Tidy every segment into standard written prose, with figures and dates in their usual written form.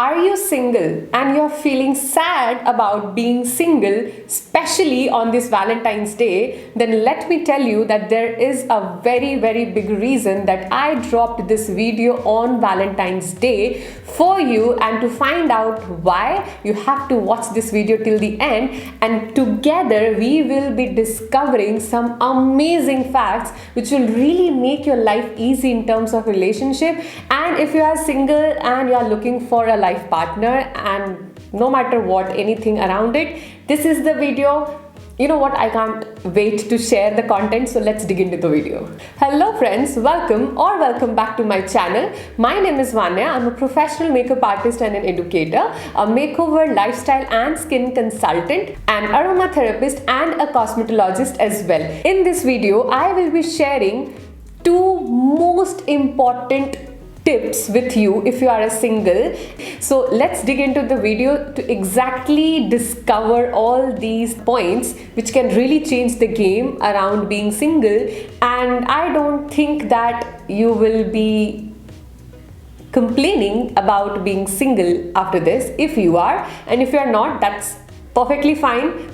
Are you single and you're feeling sad about being single, especially on this Valentine's Day? Then let me tell you that there is a very, very big reason that I dropped this video on Valentine's Day for you, and to find out why, you have to watch this video till the end, and together we will be discovering some amazing facts which will really make your life easy in terms of relationship. And if you are single and you are looking for a life partner, and no matter what, anything around it, this is the video. You know what, I can't wait to share the content, so let's dig into the video. Hello friends, welcome back to my channel. My name is Vanya. I'm a professional makeup artist and an educator, a makeover, lifestyle and skin consultant, an aromatherapist and a cosmetologist as well. In this video, I will be sharing two most important tips with you if you are a single. So let's dig into the video to exactly discover all these points which can really change the game around being single. And I don't think that you will be complaining about being single after this. If you are, and if you are not, that's perfectly fine.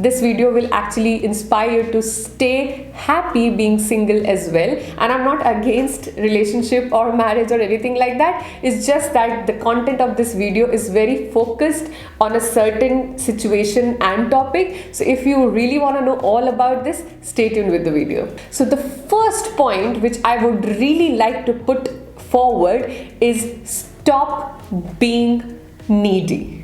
This video will actually inspire you to stay happy being single as well. And I'm not against relationship or marriage or anything like that. It's just that the content of this video is very focused on a certain situation and topic. So if you really want to know all about this, stay tuned with the video. So the first point which I would really like to put forward is stop being needy.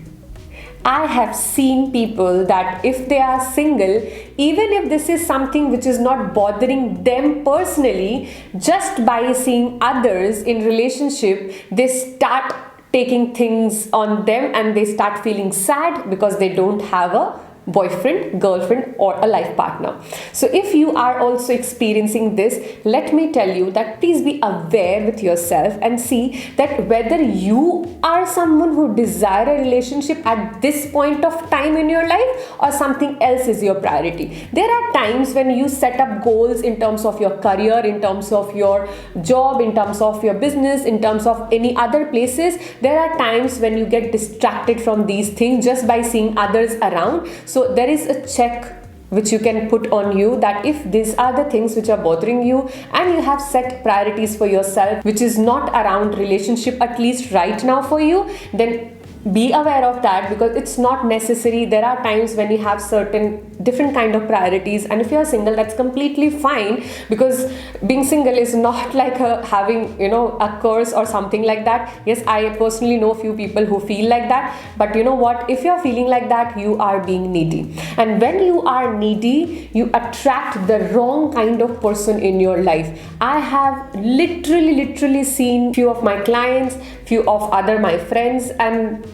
I have seen people that if they are single, even if this is something which is not bothering them personally, just by seeing others in relationship, they start taking things on them and they start feeling sad because they don't have a boyfriend, girlfriend or a life partner. So if you are also experiencing this, let me tell you that please be aware with yourself and see that whether you are someone who desire a relationship at this point of time in your life or something else is your priority. There are times when you set up goals in terms of your career, in terms of your job, in terms of your business, in terms of any other places. There are times when you get distracted from these things just by seeing others around. So there is a check which you can put on you, that if these are the things which are bothering you and you have set priorities for yourself which is not around relationship, at least right now for you, then be aware of that, because it's not necessary. There are times when you have certain different kind of priorities, and if you are single, that's completely fine, because being single is not like having a curse or something like that. Yes, I personally know few people who feel like that, but you know what, if you're feeling like that, you are being needy. And when you are needy, you attract the wrong kind of person in your life. I have literally seen few of my clients, few of other my friends, and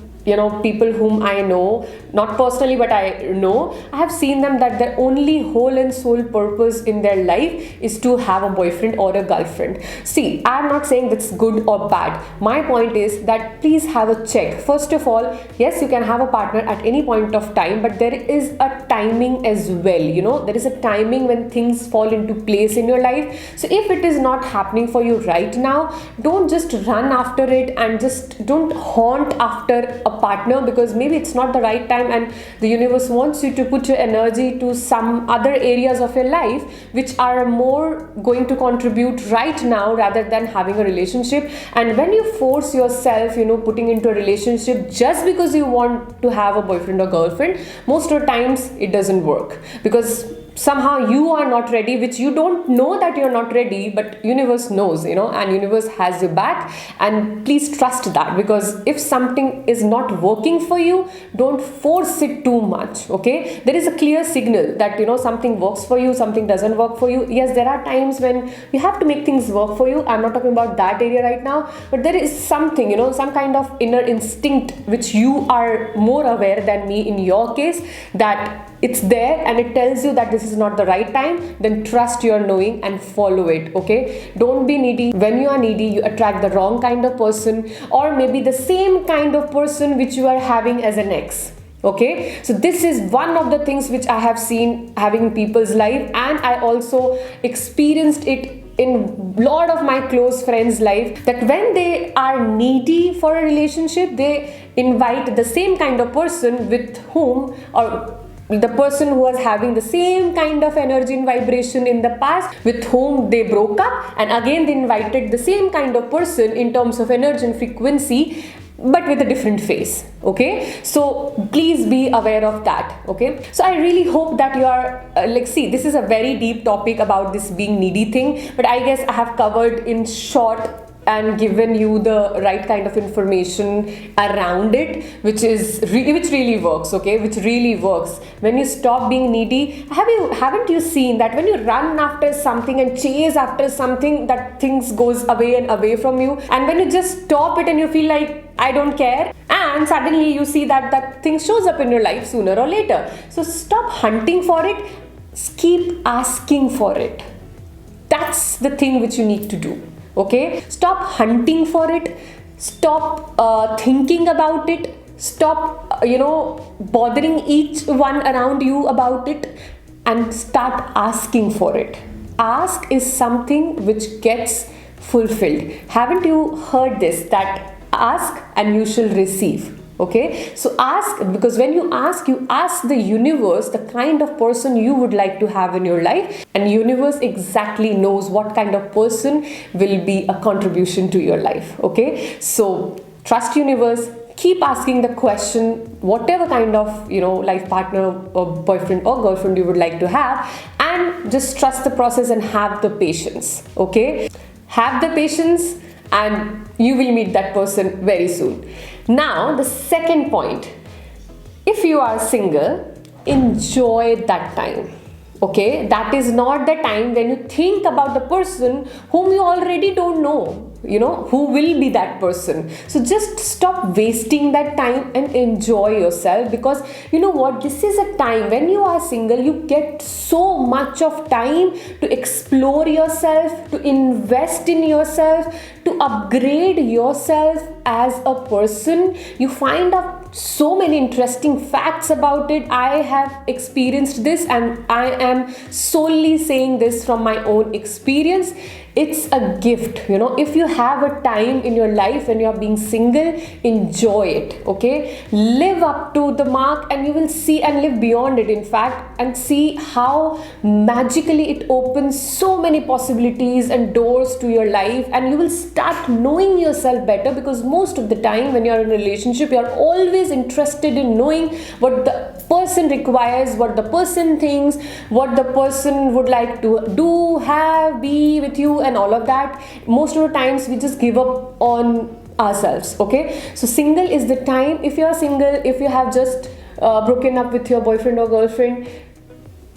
people whom I know, not personally but I know, I have seen them that their only whole and soul purpose in their life is to have a boyfriend or a girlfriend. See, I am not saying that's good or bad. My point is that please have a check. First of all, yes, you can have a partner at any point of time, but there is a timing as well. There is a timing when things fall into place in your life. So if it is not happening for you right now, don't just run after it and just don't haunt after a partner, because maybe it's not the right time and the universe wants you to put your energy to some other areas of your life which are more going to contribute right now rather than having a relationship. And when you force yourself putting into a relationship just because you want to have a boyfriend or girlfriend, most of the times it doesn't work, because somehow you are not ready, which you don't know that you're not ready, but universe knows, and universe has your back. And please trust that, because if something is not working for you, don't force it too much. Okay, there is a clear signal that something works for you, something doesn't work for you. Yes, there are times when you have to make things work for you. I'm not talking about that area right now, but there is something, some kind of inner instinct which you are more aware than me in your case, that it's there and it tells you that this is not the right time. Then trust your knowing and follow it. Okay, don't be needy. When you are needy, you attract the wrong kind of person, or maybe the same kind of person which you are having as an ex. Okay, so this is one of the things which I have seen having people's life, and I also experienced it in lot of my close friends' life that when they are needy for a relationship, they invite the same kind of person with whom, or the person who was having the same kind of energy and vibration in the past, with whom they broke up, and again they invited the same kind of person in terms of energy and frequency, but with a different face. Okay, so please be aware of that. Okay, so I really hope that you are see, this is a very deep topic about this being needy thing, but I guess I have covered in short and given you the right kind of information around it, which really works. Okay, which really works. When you stop being needy, haven't you seen that when you run after something and chase after something, that things goes away and away from you, and when you just stop it and you feel like I don't care, and suddenly you see that thing shows up in your life sooner or later. So stop hunting for it, keep asking for it. That's the thing which you need to do. Okay, stop hunting for it, stop thinking about it, stop bothering each one around you about it, and start asking for it. Ask is something which gets fulfilled. Haven't you heard this, that ask and you shall receive? Okay, so ask, because when you ask the universe the kind of person you would like to have in your life, and universe exactly knows what kind of person will be a contribution to your life. Okay, so trust universe, keep asking the question, whatever kind of life partner or boyfriend or girlfriend you would like to have, and just trust the process and have the patience. Okay, have the patience and you will meet that person very soon. Now the second point, if you are single, enjoy that time. Okay, that is not the time when you think about the person whom you already don't know, who will be that person. So just stop wasting that time and enjoy yourself, because you know what, this is a time when you are single, you get so much of time to explore yourself, to invest in yourself, to upgrade yourself as a person. You find out so many interesting facts about it. I have experienced this and I am solely saying this from my own experience. It's a gift, if you have a time in your life when you are being single, enjoy it. Okay, live up to the mark and you will see, and live beyond it in fact, and see how magically it opens so many possibilities and doors to your life, and you will start knowing yourself better, because most of the time when you are in a relationship, you are always interested in knowing what the person requires, what the person thinks, what the person would like to do, have, be with you, and all of that. Most of the times we just give up on ourselves. Okay, so single is the time. If you are single, if you have just broken up with your boyfriend or girlfriend,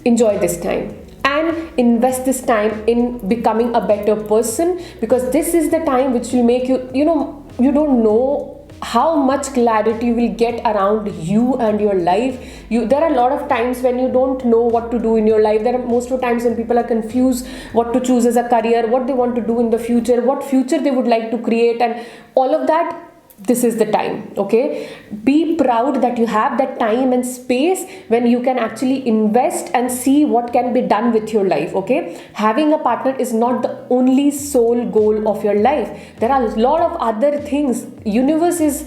enjoy this time and invest this time in becoming a better person, because this is the time which will make you, you don't know how much clarity you will get around you and your life. There are a lot of times when you don't know what to do in your life. There are most of the times when people are confused what to choose as a career, what they want to do in the future, what future they would like to create, and all of that. This is the time. Okay, be proud that you have that time and space when you can actually invest and see what can be done with your life. Okay, having a partner is not the only sole goal of your life. There are a lot of other things. Universe is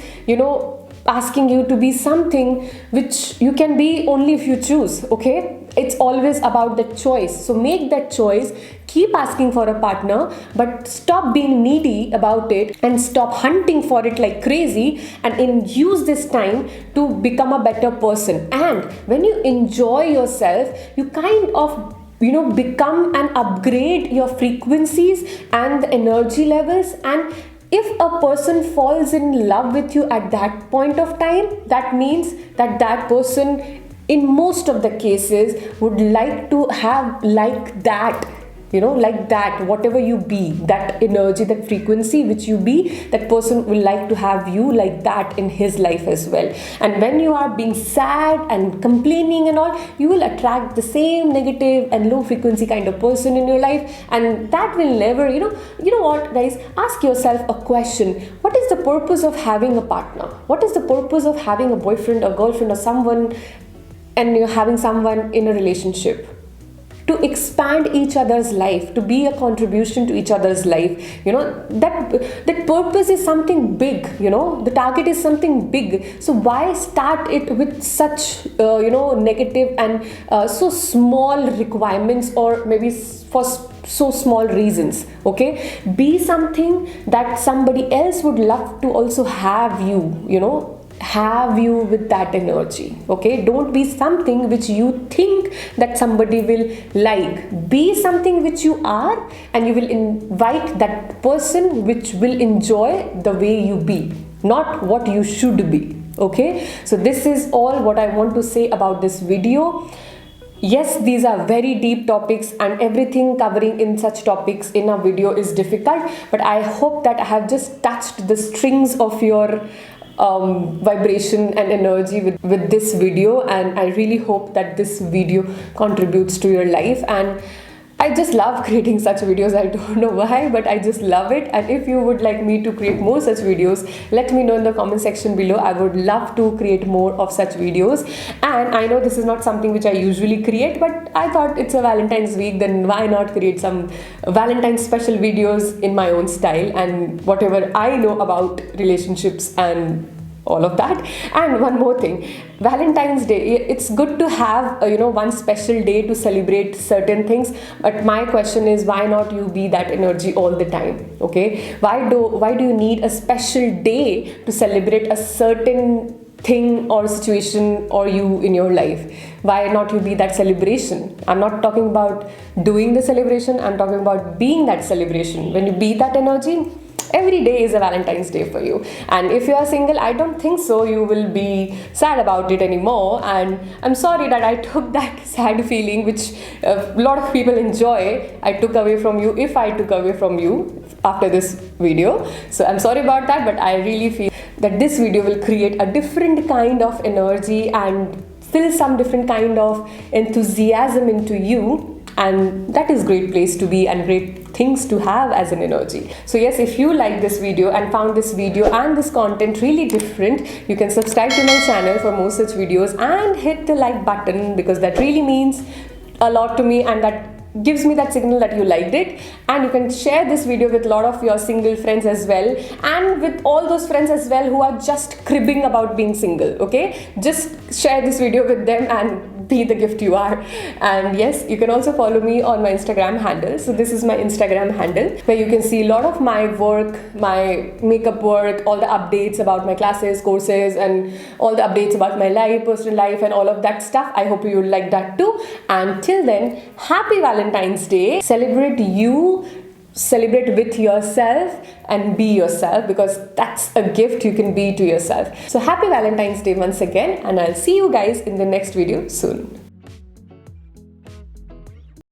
asking you to be something which you can be only if you choose. Okay, it's always about the choice. So make that choice, keep asking for a partner, but stop being needy about it and stop hunting for it like crazy, and use this time to become a better person. And when you enjoy yourself, you kind of become and upgrade your frequencies and the energy levels. And if a person falls in love with you at that point of time, that means that person in most of the cases would like to have like that, like that, whatever you be, that energy, that frequency which you be, that person will like to have you like that in his life as well. And when you are being sad and complaining and all, you will attract the same negative and low frequency kind of person in your life, and that will never, you know what guys, ask yourself a question. What is the purpose of having a partner? What is the purpose of having a boyfriend or girlfriend or someone, and you're having someone in a relationship? to expand each other's life, to be a contribution to each other's life. That purpose is something big. The target is something big. So why start it with such negative and so small requirements, or maybe for so small reasons? Okay, be something that somebody else would love to also have have you with that energy. Okay, don't be something which you think that somebody will like. Be something which you are, and you will invite that person which will enjoy the way you be, not what you should be. Okay, so this is all what I want to say about this video. Yes, these are very deep topics, and everything covering in such topics in a video is difficult, but I hope that I have just touched the strings of your vibration and energy with this video, and I really hope that this video contributes to your life. And I just love creating such videos. I don't know why, but I just love it. And if you would like me to create more such videos, let me know in the comment section below. I would love to create more of such videos. And I know this is not something which I usually create, but I thought it's a Valentine's week, then why not create some Valentine's special videos in my own style and whatever I know about relationships and all of that. And one more thing, Valentine's Day, it's good to have one special day to celebrate certain things, but my question is, why not you be that energy all the time? Okay, why do you need a special day to celebrate a certain thing or situation or you in your life? Why not you be that celebration? I'm not talking about doing the celebration, I'm talking about being that celebration. When you be that energy, every day is a Valentine's Day for you. And if you are single, I don't think so you will be sad about it anymore. And I'm sorry that I took that sad feeling which a lot of people enjoy, I took away from you, if I took away from you after this video. So I'm sorry about that, but I really feel that this video will create a different kind of energy and fill some different kind of enthusiasm into you. And that is great place to be and great things to have as an energy. So yes, if you like this video and found this video and this content really different, you can subscribe to my channel for more such videos and hit the like button, because that really means a lot to me, and that gives me that signal that you liked it. And you can share this video with a lot of your single friends as well, and with all those friends as well who are just cribbing about being single. Okay, just share this video with them and be the gift you are. And yes, you can also follow me on my Instagram handle. So this is my Instagram handle, where you can see a lot of my work, my makeup work, all the updates about my classes, courses, and all the updates about my life, personal life, and all of that stuff. I hope you will like that too. And till then, happy Valentine's Day. Celebrate you, celebrate with yourself, and be yourself, because that's a gift you can be to yourself. So happy Valentine's Day once again, and I'll see you guys in the next video soon.